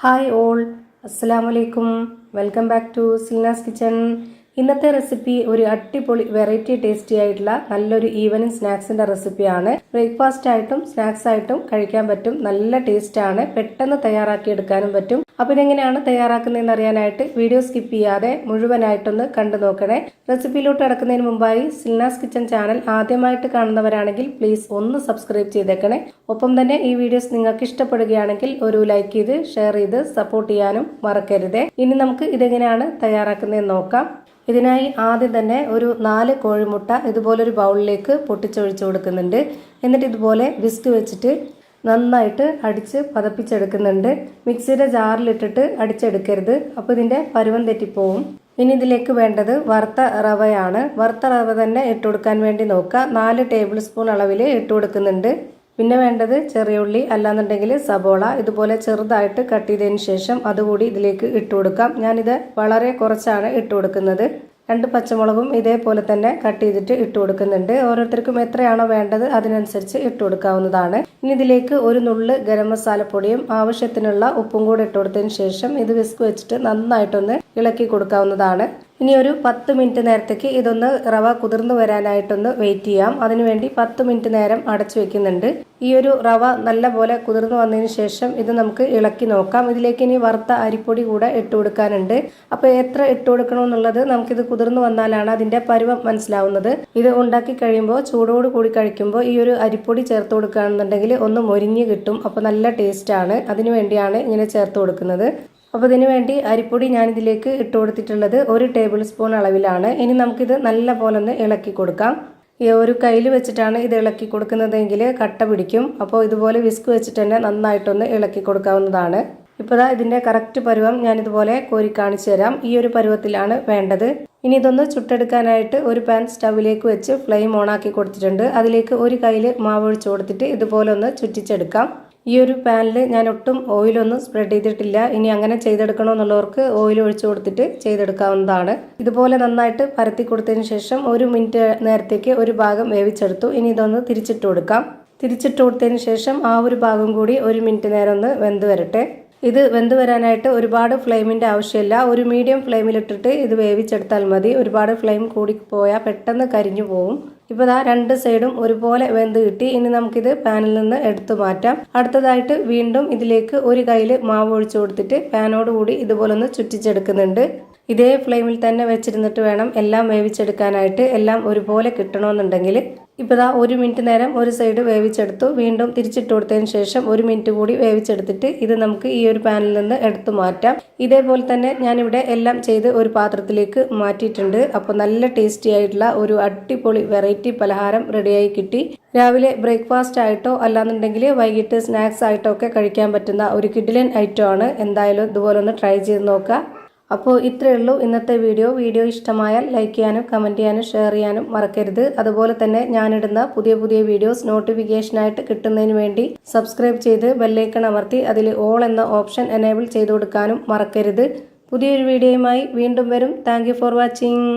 Hi all, അസ്സലാമലൈക്കും. Welcome back to Silnas kitchen. ഇന്നത്തെ recipe ഒരു അടിപൊളി വെറൈറ്റി ടേസ്റ്റി ആയിട്ടുള്ള നല്ലൊരു ഈവനിങ് സ്നാക്സിന്റെ റെസിപ്പിയാണ്. ബ്രേക്ക്ഫാസ്റ്റ് ആയിട്ടും സ്നാക്സ് ആയിട്ടും കഴിക്കാൻ പറ്റും. നല്ല ടേസ്റ്റ് ആണ്, പെട്ടെന്ന് തയ്യാറാക്കി എടുക്കാനും പറ്റും. അപ്പോൾ ഇതെങ്ങനെയാണ് തയ്യാറാക്കുന്നതെന്ന് അറിയാനായിട്ട് വീഡിയോ സ്കിപ്പ് ചെയ്യാതെ മുഴുവനായിട്ടൊന്ന് കണ്ടു നോക്കണേ. റെസിപ്പിയിലോട്ട് കിടക്കുന്നതിന് മുമ്പായി സിൽനാസ് കിച്ചൺ ചാനൽ ആദ്യമായിട്ട് കാണുന്നവരാണെങ്കിൽ പ്ലീസ് ഒന്ന് സബ്സ്ക്രൈബ് ചെയ്തേക്കണേ. ഒപ്പം തന്നെ ഈ വീഡിയോസ് നിങ്ങൾക്ക് ഇഷ്ടപ്പെടുകയാണെങ്കിൽ ഒരു ലൈക്ക് ചെയ്ത് ഷെയർ ചെയ്ത് സപ്പോർട്ട് ചെയ്യാനും മറക്കരുതേ. ഇനി നമുക്ക് ഇതെങ്ങനെയാണ് തയ്യാറാക്കുന്നതെന്ന് നോക്കാം. ഇതിനായി ആദ്യം തന്നെ ഒരു 4 കോഴിമുട്ട ഇതുപോലൊരു ബൗളിലേക്ക് പൊട്ടിച്ചൊഴിച്ചു കൊടുക്കുന്നുണ്ട്. എന്നിട്ട് ഇതുപോലെ വിസ്ക് വെച്ചിട്ട് നന്നായിട്ട് അടിച്ച് പതപ്പിച്ചെടുക്കുന്നുണ്ട്. മിക്സിയുടെ ജാറിലിട്ടിട്ട് അടിച്ചെടുക്കരുത്, അപ്പോൾ ഇതിൻ്റെ പരുവം തെറ്റിപ്പോവും. ഇനി ഇതിലേക്ക് വേണ്ടത് വറുത്ത റവയാണ്. വറുത്ത റവ തന്നെ ഇട്ട് കൊടുക്കാൻ വേണ്ടി നോക്കുക. 4 ടേബിൾ സ്പൂൺ അളവിൽ ഇട്ട് കൊടുക്കുന്നുണ്ട്. പിന്നെ വേണ്ടത് ചെറിയ ഉള്ളി, അല്ലാന്നുണ്ടെങ്കിൽ സബോള ഇതുപോലെ ചെറുതായിട്ട് കട്ട് ചെയ്തതിന് ശേഷം അതുകൂടി ഇതിലേക്ക് ഇട്ട് കൊടുക്കാം. ഞാനിത് വളരെ കുറച്ചാണ് ഇട്ട് കൊടുക്കുന്നത്. 2 പച്ചമുളകും ഇതേപോലെ തന്നെ കട്ട് ചെയ്തിട്ട് ഇട്ട് കൊടുക്കുന്നുണ്ട്. ഓരോരുത്തർക്കും എത്രയാണോ വേണ്ടത് അതിനനുസരിച്ച് ഇട്ട് കൊടുക്കാവുന്നതാണ്. ഇനി ഇതിലേക്ക് ഒരു നുള്ള് ഗരം മസാലപ്പൊടിയും ആവശ്യത്തിനുള്ള ഉപ്പും കൂടി ഇട്ട് കൊടുത്തതിന് ശേഷം ഇത് വിസ്ക് വെച്ചിട്ട് നന്നായിട്ടൊന്ന് ഇളക്കി കൊടുക്കാവുന്നതാണ്. ഇനി ഒരു 10 മിനിറ്റ് നേരത്തേക്ക് ഇതൊന്ന് റവ കുതിർന്നു വരാനായിട്ടൊന്ന് വെയിറ്റ് ചെയ്യാം. അതിനുവേണ്ടി 10 മിനിറ്റ് നേരം അടച്ചു വെക്കുന്നുണ്ട്. ഈ ഒരു റവ നല്ല പോലെ കുതിർന്നു വന്നതിന് ശേഷം ഇത് നമുക്ക് ഇളക്കി നോക്കാം. ഇതിലേക്ക് ഇനി വറുത്ത അരിപ്പൊടി കൂടെ ഇട്ട് കൊടുക്കാനുണ്ട്. അപ്പോൾ എത്ര ഇട്ട് കൊടുക്കണമെന്നുള്ളത് നമുക്കിത് കുതിർന്നു വന്നാലാണ് അതിൻ്റെ പരുവം മനസ്സിലാവുന്നത്. ഇത് ഉണ്ടാക്കി കഴിയുമ്പോൾ ചൂടോട് കൂടി കഴിക്കുമ്പോൾ ഈ ഒരു അരിപ്പൊടി ചേർത്ത് കൊടുക്കുകയാണെന്നുണ്ടെങ്കിൽ ഒന്ന് മൊരിഞ്ഞ് കിട്ടും. അപ്പോൾ നല്ല ടേസ്റ്റാണ്. അതിനു വേണ്ടിയാണ് ഇങ്ങനെ ചേർത്ത് കൊടുക്കുന്നത്. അപ്പോൾ ഇതിനു വേണ്ടി അരിപ്പൊടി ഞാനിതിലേക്ക് ഇട്ട് കൊടുത്തിട്ടുള്ളത് 1 ടേബിൾ സ്പൂൺ അളവിലാണ്. ഇനി നമുക്കിത് നല്ല പോലെ ഒന്ന് ഇളക്കി കൊടുക്കാം. ഈ ഒരു കയ്യിൽ വെച്ചിട്ടാണ് ഇത് ഇളക്കി കൊടുക്കുന്നതെങ്കിൽ കട്ട പിടിക്കും. അപ്പോൾ ഇതുപോലെ വിസ്ക് വെച്ചിട്ട് തന്നെ നന്നായിട്ടൊന്ന് ഇളക്കി കൊടുക്കാവുന്നതാണ്. ഇപ്പോൾ ഇതിൻ്റെ കറക്റ്റ് പരുവം ഞാനിതുപോലെ കോരി കാണിച്ചു തരാം. ഈ ഒരു പരുവത്തിലാണ് വേണ്ടത്. ഇനി ഇതൊന്ന് ചുട്ടെടുക്കാനായിട്ട് ഒരു പാൻ സ്റ്റവിലേക്ക് വെച്ച് ഫ്ലെയിം ഓണാക്കി കൊടുത്തിട്ടുണ്ട്. അതിലേക്ക് ഒരു കയ്യിൽ മാവ് ഒഴിച്ച് കൊടുത്തിട്ട് ഇതുപോലെ ഒന്ന് ചുറ്റിച്ചെടുക്കാം. ഈ ഒരു പാനിൽ ഞാൻ ഒട്ടും ഓയിലൊന്നും സ്പ്രെഡ് ചെയ്തിട്ടില്ല. ഇനി അങ്ങനെ ചെയ്തെടുക്കണമെന്നുള്ളവർക്ക് ഓയിൽ ഒഴിച്ചു കൊടുത്തിട്ട് ചെയ്തെടുക്കാവുന്നതാണ്. ഇതുപോലെ നന്നായിട്ട് പരത്തി കൊടുത്തതിന് ശേഷം 1 മിനിറ്റ് നേരത്തേക്ക് ഒരു ഭാഗം വേവിച്ചെടുത്തു. ഇനി ഇതൊന്ന് തിരിച്ചിട്ട് കൊടുക്കാം. തിരിച്ചിട്ട് കൊടുത്തതിന് ശേഷം ആ ഒരു ഭാഗം കൂടി 1 മിനിറ്റ് നേരം ഒന്ന് വെന്ത് വരട്ടെ. ഇത് വെന്ത് വരാനായിട്ട് ഒരുപാട് ഫ്ലെയിമിൻ്റെ ആവശ്യമില്ല. ഒരു മീഡിയം ഫ്ലെയിമിലിട്ടിട്ട് ഇത് വേവിച്ചെടുത്താൽ മതി. ഒരുപാട് ഫ്ലെയിം കൂടിപ്പോയാൽ പെട്ടെന്ന് കരിഞ്ഞു പോവും. ഇപ്പോൾ 2 സൈഡും ഒരുപോലെ വെന്ത് കിട്ടി. ഇനി നമുക്കിത് പാനിൽ നിന്ന് എടുത്തു മാറ്റാം. അടുത്തതായിട്ട് വീണ്ടും ഇതിലേക്ക് ഒരു കയ്യിൽ മാവ് ഒഴിച്ചു കൊടുത്തിട്ട് പാനോടുകൂടി ഇതുപോലെ ഒന്ന് ചുറ്റിച്ചെടുക്കുന്നുണ്ട്. ഇതേ ഫ്ലെയിമിൽ തന്നെ വെച്ചിരുന്നിട്ട് വേണം എല്ലാം വേവിച്ചെടുക്കാനായിട്ട്. എല്ലാം ഒരുപോലെ കിട്ടണമെന്നുണ്ടെങ്കിൽ ഇപ്പോൾ 1 മിനിറ്റ് നേരം ഒരു സൈഡ് വേവിച്ചെടുത്തു. വീണ്ടും തിരിച്ചിട്ട് കൊടുത്തതിന് ശേഷം 1 മിനിറ്റ് കൂടി വേവിച്ചെടുത്തിട്ട് ഇത് നമുക്ക് ഈ ഒരു പാനിൽ നിന്ന് എടുത്തു മാറ്റാം. ഇതേപോലെ തന്നെ ഞാനിവിടെ എല്ലാം ചെയ്ത് ഒരു പാത്രത്തിലേക്ക് മാറ്റിയിട്ടുണ്ട്. അപ്പോൾ നല്ല ടേസ്റ്റി ആയിട്ടുള്ള ഒരു അടിപൊളി വെറൈറ്റി പലഹാരം റെഡിയായി കിട്ടി. രാവിലെ ബ്രേക്ക്ഫാസ്റ്റ് ആയിട്ടോ അല്ലാന്നുണ്ടെങ്കിൽ വൈകിട്ട് സ്നാക്സ് ആയിട്ടോ ഒക്കെ കഴിക്കാൻ പറ്റുന്ന ഒരു കിഡിലൻ ഐറ്റം ആണ്. എന്തായാലും ഇതുപോലെ ഒന്ന് ട്രൈ ചെയ്ത് നോക്കുക. അപ്പോൾ ഇത്രയേ ഉള്ളൂ ഇന്നത്തെ വീഡിയോ ഇഷ്ടമായാൽ ലൈക്ക് ചെയ്യാനും കമൻറ്റ് ചെയ്യാനും ഷെയർ ചെയ്യാനും മറക്കരുത്. അതുപോലെ തന്നെ ഞാനിടുന്ന പുതിയ വീഡിയോസ് നോട്ടിഫിക്കേഷനായിട്ട് കിട്ടുന്നതിന് വേണ്ടി സബ്സ്ക്രൈബ് ചെയ്ത് ബെല്ലൈക്കൺ അമർത്തി അതിൽ ഓൾ എന്ന ഓപ്ഷൻ എനേബിൾ ചെയ്ത് കൊടുക്കാനും മറക്കരുത്. പുതിയൊരു വീഡിയോയുമായി വീണ്ടും വരും. Thank you for watching.